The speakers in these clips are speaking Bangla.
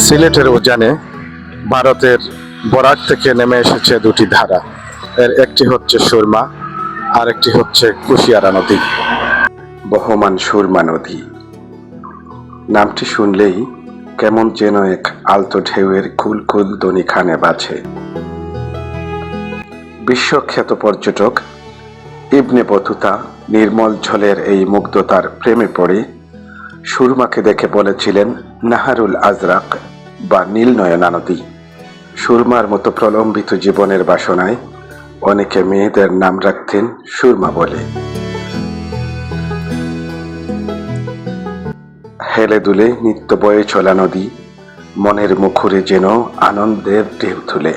সিলেটের উজানে ভারতের বরাক থেকে নেমে এসেছে দুটি ধারা। এর একটি হচ্ছে সুরমা, আর একটি হচ্ছে কুশিয়ারা নদী। বহমান সুরমা নদী নামটি শুনলেই কেমন যেন এক আলতো ঢেউয়ের কুলকুল ধ্বনি কানে বাজে। বিশ্বখ্যাত পর্যটক ইবনে বতুতা নির্মল জলের এই মুগ্ধতার প্রেমে পড়ে সুরমাকে দেখে বলেছিলেন নাহারুল আজরাক বা নীল নয়না নদী। সুরমার মতো প্রলম্বিত জীবনের বাসনায় অনেকে মেয়েদের নাম রাখতেন সুরমা বলে। হেলে দুলে নিত্য বয়ে চলা নদী মনের মুখরে যেন আনন্দের ঢেউ তুলে।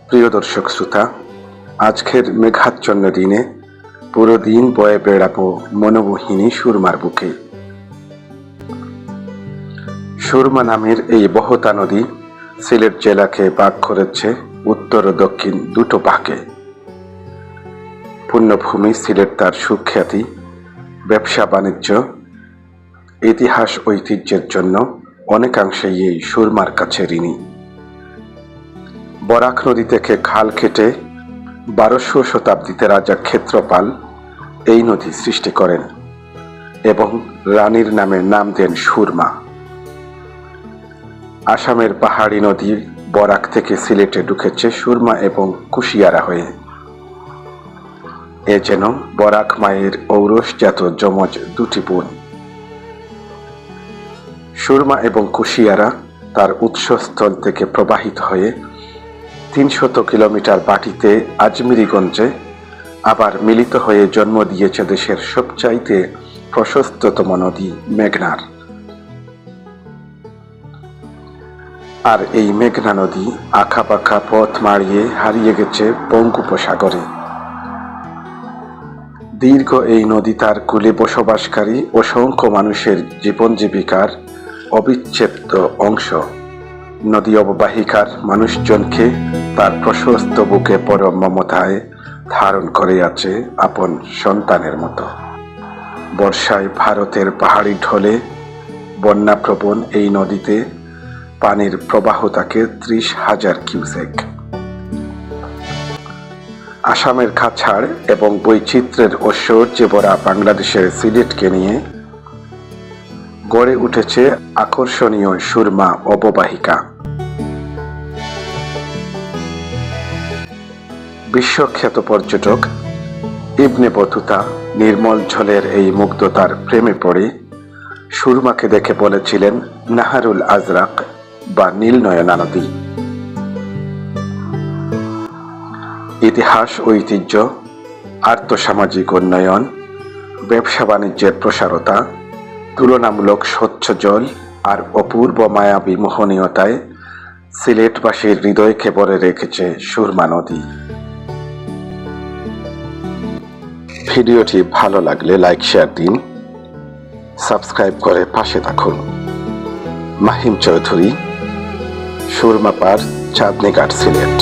প্রিয় দর্শক শ্রোতা, আজকের মেঘাচ্ছন্ন দিনে পুরো দিন বয়ে বেড়াবো মনোমোহিনী সুরমার বুকে। সুরমা নামের এই বহতা নদী সিলেট জেলাকে ভাগ করেছে উত্তর ও দক্ষিণ দুটো ভাগে। পুণ্যভূমি সিলেট তার সুখ্যাতি, ব্যবসা বাণিজ্য, ইতিহাস ঐতিহ্যের জন্য অনেকাংশেই এই সুরমার কাছে ঋণী। বরাক নদী থেকে খাল কেটে 1200 শতাব্দীতে রাজা ক্ষেত্রপাল এই নদী সৃষ্টি করেন এবং রানীর নামে নাম দেন সুরমা। আসামের পাহাড়ি নদী বরাক থেকে সিলেটে ঢুকেছে সুরমা এবং কুশিয়ারা হয়ে। এ যেন বরাক মায়ের ঔরসজাত যমজ দুটি বোন। সুরমা এবং কুশিয়ারা তার উৎসস্থল থেকে প্রবাহিত হয়ে 300 কিলোমিটার বাটিতে আজমিরিগঞ্জে আবার মিলিত হয়ে জন্ম দিয়েছে দেশের সবচাইতে প্রশস্ততম নদী মেঘনার। আর এই মেঘনা নদী আঁকাবাঁকা পথ মাড়িয়ে হারিয়ে গেছে বঙ্গোপসাগরে। দীর্ঘ এই নদী তার কূলে বসবাসকারী অসংখ্য মানুষের জীবন জীবিকার অবিচ্ছেদ্য অংশ। নদী অববাহিকার মানুষজনকে তার প্রশস্ত বুকে পরম মমতায় ধারণ করে আছে আপন সন্তানের মতো। বর্ষায় ভারতের পাহাড়ি ঢলে বন্যাপ্রবণ এই নদীতে পানির প্রবাহ থাকে 30,000 কিউসেক। আসামের কাছাড় এবং বৈচিত্র্যের ঐশ্বর্যে ভরা বাংলাদেশের সিলেটকে নিয়ে গড়ে উঠেছে আকর্ষণীয় সুরমা অববাহিকা। বিশ্বখ্যাত পর্যটক ইবনে বতুতা নির্মল জলের এই মুগ্ধতার প্রেমে পড়ে সুরমাকে দেখে বলেছিলেন নাহারুল আজরাক বা নীল নয়না নদী। ইতিহাস ঐতিহ্য, আর্থসামাজিক উন্নয়ন, ব্যবসা বাণিজ্যের প্রসারতা, তুলনামূলক স্বচ্ছ জল আর অপূর্ব মায়াবী মোহনীয়তায় সিলেটবাসীর হৃদয়কে ভরে রেখেছে সুরমা নদী। ভিডিওটি ভালো লাগলে লাইক শেয়ার দিন, সাবস্ক্রাইব করে পাশে থাকুন। মাহিম চৌধুরী, সুরমা পার, চাঁদনীঘাট, সিলেট।